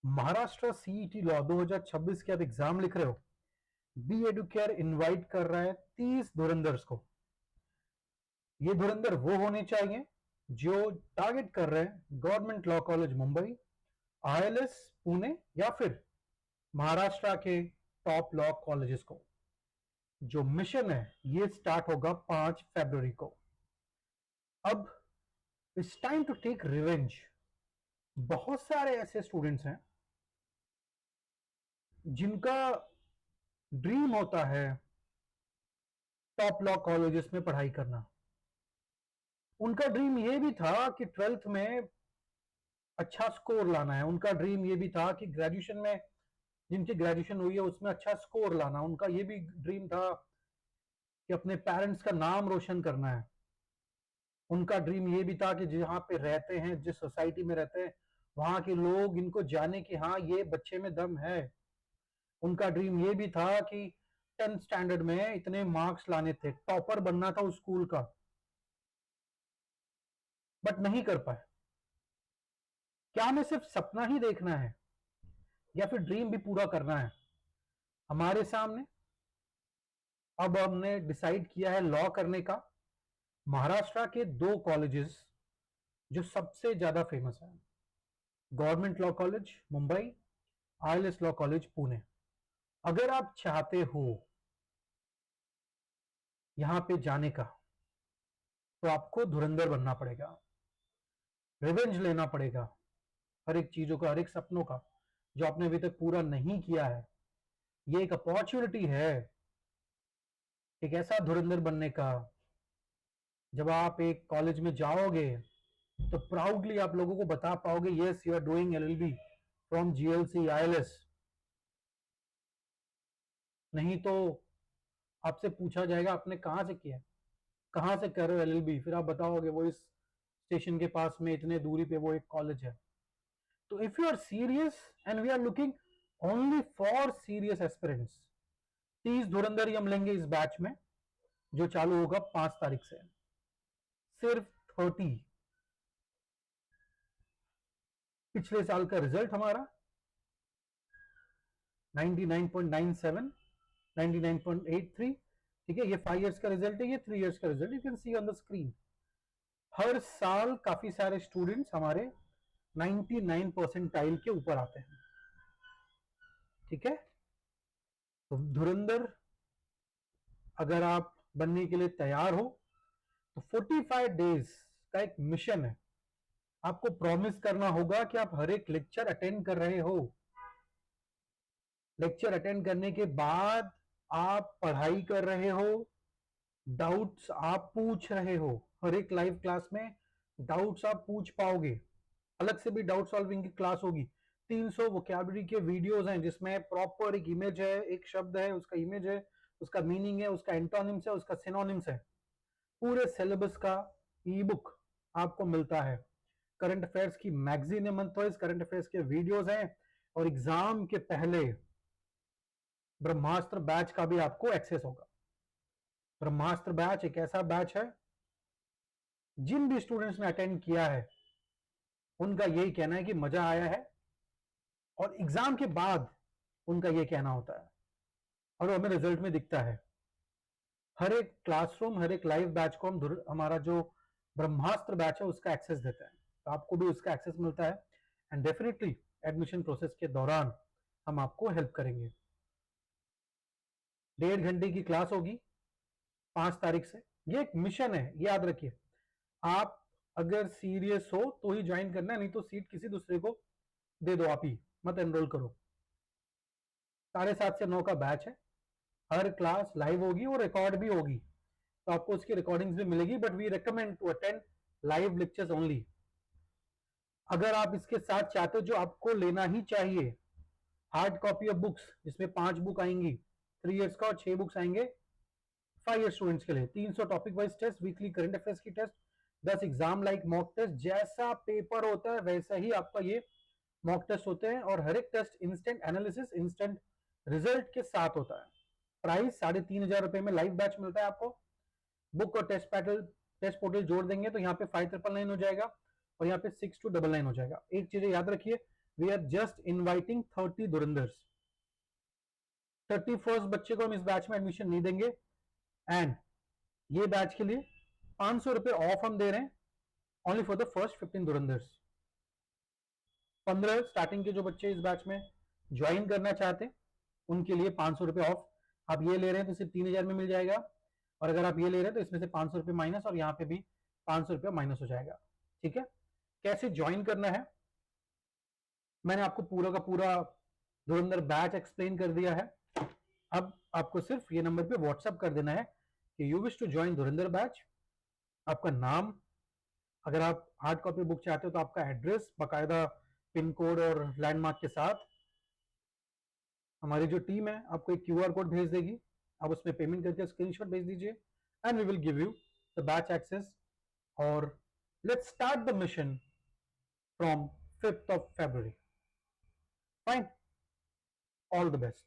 Maharashtra CET law 2026 के आप exam लिख रहे हो। बी एडुकेयर इनवाइट कर रहा है 30 धुरंधर्स को। ये धुरंधर वो होने चाहिए जो टारगेट कर रहे हैं government law college Mumbai, ILS Pune या फिर महाराष्ट्र के टॉप लॉ कॉलेजेस को। जो मिशन है ये स्टार्ट होगा 5 फरवरी को। अब it's time to take revenge. बहुत सारे ऐसे स्टूडेंट्स हैं जिनका ड्रीम होता है टॉप लॉ कॉलेजेस में पढ़ाई करना। उनका ड्रीम ये भी था कि 12th में अच्छा स्कोर लाना है। उनका ड्रीम ये भी था कि ग्रेजुएशन में, जिनकी ग्रेजुएशन हुई है उसमें अच्छा स्कोर लाना। उनका ये भी ड्रीम था कि अपने पेरेंट्स का नाम रोशन करना है। उनका ड्रीम ये भी था कि जहां पे रहते हैं, जिस सोसाइटी में रहते हैं, वहां के लोग इनको जाने कि हाँ ये बच्चे में दम है। उनका ड्रीम ये भी था कि 10th स्टैंडर्ड में इतने मार्क्स लाने थे, टॉपर बनना था उस स्कूल का, बट नहीं कर पाए। क्या हमें सिर्फ सपना ही देखना है या फिर ड्रीम भी पूरा करना है? हमारे सामने अब हमने डिसाइड किया है लॉ करने का। महाराष्ट्र के दो कॉलेजेस जो सबसे ज्यादा फेमस है, government law college Mumbai, ILS law college Pune. अगर आप चाहते हो यहां पे जाने का तो आपको धुरंधर बनना पड़ेगा, रिवेंज लेना पड़ेगा हर एक चीजों का, हर एक सपनों का जो आपने अभी तक पूरा नहीं किया है। ये एक अपॉर्चुनिटी है एक ऐसा धुरंधर बनने का। जब आप एक कॉलेज में जाओगे तो प्राउडली आप लोगों को बता पाओगे, yes you are doing LLB from GLC ILS. नहीं तो आपसे पूछा जाएगा आपने कहां से किया, कहां से कर रहे हो एलएलबी, फिर आप बताओगे वो इस स्टेशन के पास में इतने दूरी पे वो एक कॉलेज है। तो if you are serious and we are looking only for serious aspirants, 30 धुरंधर ही हम लेंगे इस बैच में जो चालू होगा 5 तारीख से। सिर्फ 30। पिछले साल का रिजल्ट हमारा 99.97, 99.83। ठीक है, ये 5 इयर्स का रिजल्ट है, ये 3 इयर्स का result. You can see on the screen. हर साल काफी सारे स्टूडेंट्स हमारे 99 परसेंटाइल के ऊपर आते हैं। ठीक है, तो धुरंधर अगर आप बनने के लिए तैयार हो तो 45 डेज का एक मिशन है। आपको प्रॉमिस करना होगा कि आप हर एक लेक्चर अटेंड कर रहे हो। लेक्चर अटेंड करने के बाद आप पढ़ाई कर रहे हो, डाउट्स आप पूछ रहे हो। हर एक लाइव क्लास में डाउट्स आप पूछ पाओगे। अलग से भी डाउट सॉल्विंग की क्लास होगी। 300 वोकैबुलरी के वीडियोस हैं जिसमें प्रॉपर एक इमेज है, एक शब्द है, उसका इमेज है, उसका मीनिंग है, उसका एंटोनिम्स है, उसका सिनोनिम्स है। पूरे सिलेबस का ई बुक आपको मिलता है। करंट अफेयर्स की मैगजीन है मंथ वाइज, करंट अफेयर्स के वीडियोस हैं, और एग्जाम के पहले ब्रह्मास्त्र बैच का भी आपको एक्सेस होगा। ब्रह्मास्त्र बैच एक ऐसा बैच है, जिन भी स्टूडेंट्स ने अटेंड किया है उनका यही कहना है कि मजा आया है, और एग्जाम के बाद उनका यह कहना होता है, और वो हमें रिजल्ट में दिखता है। हर एक क्लासरूम, हर एक लाइव बैच को हमारा जो ब्रह्मास्त्र बैच है उसका एक्सेस देता है, तो आपको भी उसका एक्सेस मिलता है। एंड डेफिनेटली एडमिशन प्रोसेस के दौरान हम आपको हेल्प करेंगे। 1.5 घंटे की क्लास होगी 5 तारीख से। ये एक मिशन है, ये याद रखिए। आप अगर सीरियस हो तो ही ज्वाइन करना है, नहीं तो सीट किसी दूसरे को दे दो, आप ही मत एनरोल करो। 7:30 से 9 का बैच है। हर क्लास लाइव होगी और रिकॉर्ड भी होगी, तो आपको उसकी रिकॉर्डिंग्स भी मिलेगी, but we recommend to attend live lectures only. अगर आप इसके साथ चाहते हो, जो आपको लेना ही चाहिए, हार्ड कॉपी ऑफ बुक्स, जिसमें 5 बुक आएंगी 3 इयर्स का, और 6 बुक्स आएंगे 5 ईयर स्टूडेंट्स के लिए। 300 topic wise test, weekly current affairs की test, 10 exam like mock test. जैसा पेपर होता है वैसा ही आपका ये मॉक टेस्ट होते हैं, और हर एक test instant analysis, instant result के साथ होता है। प्राइस 3,500 में लाइव बैच मिलता है आपको। बुक और टेस्ट पोर्टल जोड़ देंगे तो यहाँ पे 5,999 हो जाएगा, और यहाँ पे 6,299 हो जाएगा। एक चीज याद रखिए, वी आर जस्ट इनवाइटिंग 30 धुरंधर्स। 31st बच्चे को हम इस बैच में एडमिशन नहीं देंगे, एंड ये बैच के लिए 500 रुपए ऑफ हम दे रहे हैं only for the first 15 धुरंधर्स। 15 starting के जो बच्चे इस बैच में ज्वाइन करना चाहते हैं उनके लिए 500 रुपए ऑफ। आप ये ले रहे हैं तो सिर्फ 3000 में मिल जाएगा, और अगर आप ये ले रहे हैं तो इसमें से 500 रुपए माइनस, और यहाँ पे भी 500 रुपए माइनस हो जाएगा। ठीक है, कैसे ज्वाइन करना है मैंने आपको पूरा का पूरा धुरंधर बैच एक्सप्लेन कर दिया है। अब आपको सिर्फ ये नंबर पे व्हाट्सएप कर देना है कि you wish to join Dhurandhar batch, आपका नाम, अगर आप हार्ड कॉपी बुक चाहते हो तो आपका एड्रेस बाकायदा पिन कोड और लैंडमार्क के साथ। हमारी जो टीम है आपको एक क्यूआर कोड भेज देगी, आप उसमें पेमेंट करके स्क्रीनशॉट भेज दीजिए, and we will give you the batch access, और let's start the mission from 5th of February. Fine. All the best.